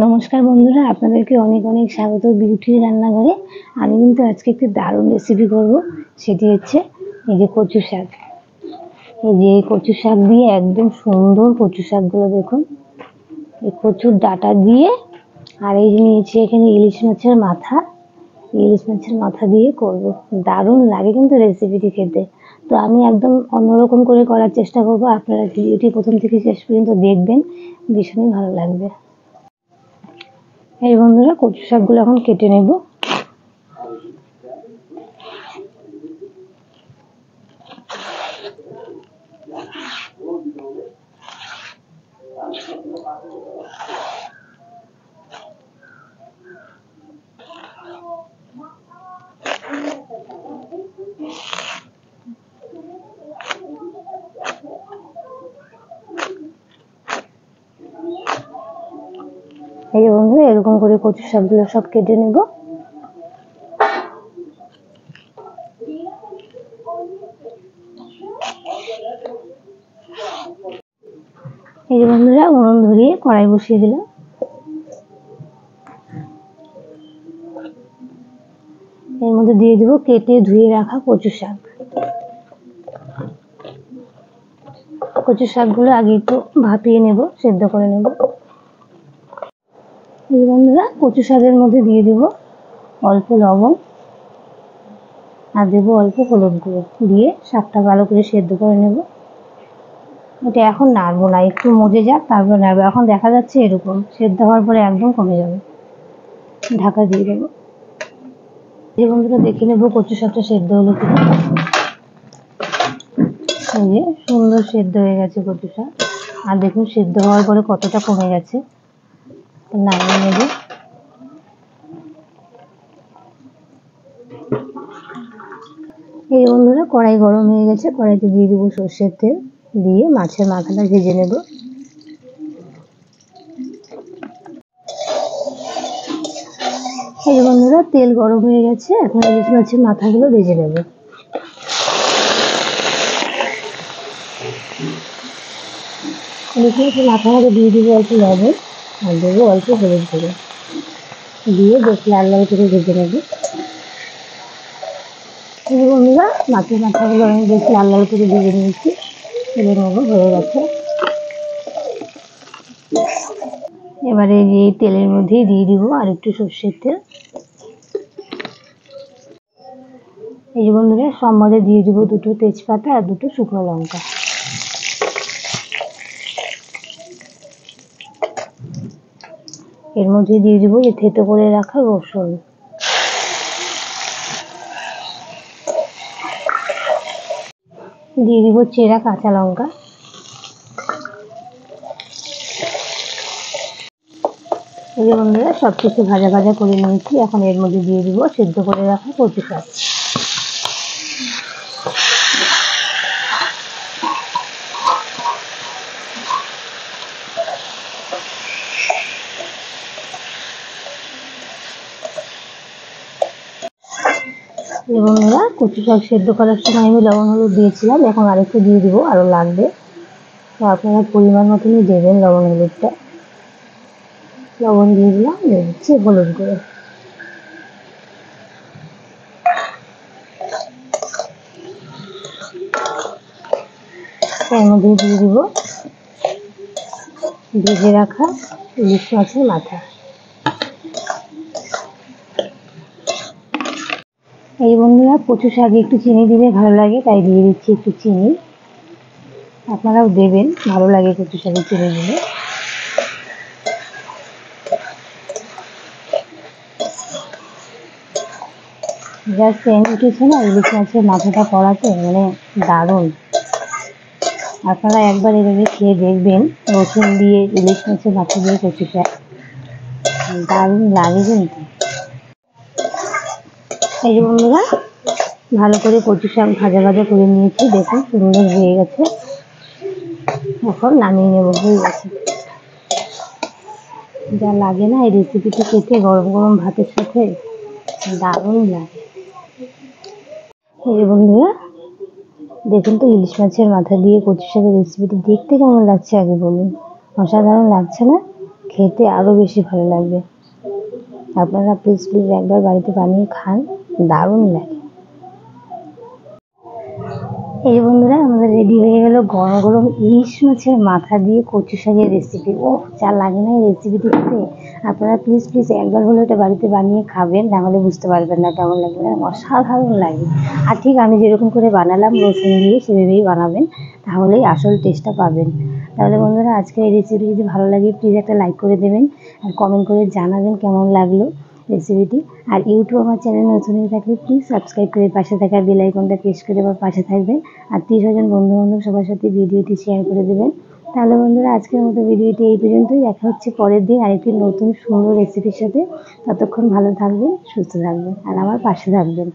নমস্কার বন্ধুরা, আপনাদেরকে অনেক অনেক স্বাগত বিউটি রান্নাঘরে। আমি কিন্তু আজকে একটি দারুণ রেসিপি করব। সেটি হচ্ছে এই যে কচু শাক। এই যে কচু শাক দিয়ে একদম সুন্দর কচু শাকগুলো দেখুন, এই কচুর ডাঁটা দিয়ে। আর এই যে নিয়েছি এখানে ইলিশ মাছের মাথা। ইলিশ মাছের মাথা দিয়ে করব, দারুণ লাগে কিন্তু রেসিপিটি খেতে। তো আমি একদম অন্যরকম করে করার চেষ্টা করব। আপনারা ভিডিওটি প্রথম থেকে শেষ পর্যন্ত দেখবেন, ভীষণই ভালো লাগবে। এই বন্ধুরা, কচু শাকগুলো এখন কেটে নেব। এই বন্ধুরা, এরকম করে কচু শাকগুলো সব কেটে নেব। এই যে বন্ধুরা, উনুন ধরিয়ে কড়াই বসিয়ে দিলাম। এর মধ্যে দিয়ে দেবো কেটে ধুয়ে রাখা কচু শাক। কচু শাকগুলো আগে একটু ভাপিয়ে নেব, সেদ্ধ করে নেব। এই বন্ধুরা, কচু শাকের মধ্যে দিয়ে দেবো অল্প লবণ আর দেবো অল্প হলুদ গুঁড়ো, দিয়ে শাকটা ভালো করে সেদ্ধ করে নেব। এটা এখন নাড়বো না, একটু মজে যাক তারপর নাড়বো। এখন দেখা যাচ্ছে এরকম সেদ্ধ হওয়ার পরে একদম কমে যাবে। ঢাকা দিয়ে দেবো। এই বন্ধুরা, দেখে নেবো কচু শাকটা সেদ্ধ হলো কিনা। এই যে সুন্দর সেদ্ধ হয়ে গেছে কচু শাক। আর দেখুন সেদ্ধ হওয়ার পরে কতটা কমে গেছে। নামিয়ে নেব। এই বন্ধুরা, কড়াই গরম হয়ে গেছে, কড়াইতে দিয়ে দেবো সর্ষের তেল, দিয়ে মাছের মাথাটা ভেজে নেব। এই বন্ধুরা, তেল গরম হয়ে গেছে, এখন ইলিশ মাছের মাথাগুলো ভেজে নেব। ইলিশ মাছের মাথা ভাজা দিয়ে দেবো অল্প লবণ আর দেবো অল্প হলুদ গুঁড়ো, দিয়ে বেশ লাল লাল করে ভেজে নেব। এই বন্ধুরা, মাছের মাথাগুলো আমি বেশ লাল লাল করে ভেজে নিয়েছি, তুলে নেব, হয়ে গেছে। এবারে এই তেলের মধ্যেই দিয়ে দিব আর একটু সর্ষের তেল। এই বন্ধুরা, সম্বাদে দিয়ে দিব দুটো তেজপাতা আর দুটো শুকনো লঙ্কা। এর মধ্যে দিয়ে দিব যে থেতো করে রাখা রসুন। দিয়ে দিব চেরা কাঁচা লঙ্কা। এই যে বন্ধুরা, সবকিছু ভাজা ভাজা করে নিয়েছি, এখন এর মধ্যে দিয়ে দিব সেদ্ধ করে রাখা কচু শাক। বন্ধুরা, কচু শাক সেদ্ধ করার সময় আমি লবণ হলুদ দিয়েছিলাম, এখন আরেকটু দিয়ে দিব, আরো লাগবে। তো আপনারা পরিমাণ মতনই দেবেন লবণ হলুদটা। লবণ দিয়ে দিলাম, দিয়ে দিচ্ছি হলুদ গুঁড়ো। এর মধ্যে দিয়ে দিব ভেজে রাখা ইলিশ মাছের মাথা। এই বন্ধুরা, কচু শাকে একটু চিনি দিলে ভালো লাগে, তাই দিয়ে দিচ্ছি একটু চিনি। আপনারাও দেবেন, ভালো লাগে কচু শাকে চিনি দিলে। যা সেন্ট উঠেছে না ইলিশ মাছের মাথাটা করাতে, মানে দারুণ। আপনারা একবার এভাবে খেয়ে দেখবেন, রসুন দিয়ে ইলিশ মাছের মাথা দিয়ে কচু শাক, দারুণ লাগে কিন্তু। এই যে বন্ধুরা, ভালো করে কচু শাক ভাজা ভাজা করে নিয়েছি, দেখুন সুন্দর হয়ে গেছে। এখন নামিয়ে নেব, হয়ে গেছে। যা লাগে না এই রেসিপিটি খেতে, গরম গরম ভাতের সাথে দারুণ লাগে। এই যে বন্ধুরা, দেখুন তো ইলিশ মাছের মাথা দিয়ে কচু শাকের রেসিপিটি দেখতে কেমন লাগছে আগে বলুন। অসাধারণ লাগছে না? খেতে আরও বেশি ভালো লাগবে। আপনারা প্লিজ প্লিজ একবার বাড়িতে বানিয়ে খান, দারুণ লাগে। এই যে বন্ধুরা, আমাদের রেডি হয়ে গেল গরম গরম ইলিশ মাছের মাথা দিয়ে কচু শাকের রেসিপি। ও যা লাগে না এই রেসিপিটি খেতে! আপনারা প্লিজ প্লিজ একবার হলে এটা বাড়িতে বানিয়ে খাবেন, নাহলে বুঝতে পারবেন না কেমন লাগে। অসাধারণ লাগে। আর ঠিক আমি যেরকম করে বানালাম রসুন দিয়ে, সেভাবেই বানাবেন, তাহলেই আসল টেস্টটা পাবেন। তাহলে বন্ধুরা, আজকের এই রেসিপি যদি ভালো লাগে প্লিজ একটা লাইক করে দেবেন, আর কমেন্ট করে জানাবেন কেমন লাগলো রেসিপিটি। আর ইউটিউব আমার চ্যানেল নতুন হয়ে থাকলে প্লিজ সাবস্ক্রাইব করে পাশে থাকা বেল আইকনটা প্রেস করে আবার পাশে থাকবেন। আত্মীয় স্বজন বন্ধু বান্ধব সবার সাথে ভিডিওটি শেয়ার করে দেবেন। তাহলে বন্ধুরা, আজকের মতো ভিডিওটি এই পর্যন্তই। দেখা হচ্ছে পরের দিন আরেকটি নতুন সুন্দর রেসিপির সাথে। ততক্ষণ ভালো থাকবেন, সুস্থ থাকবেন, আর আমার পাশে থাকবেন।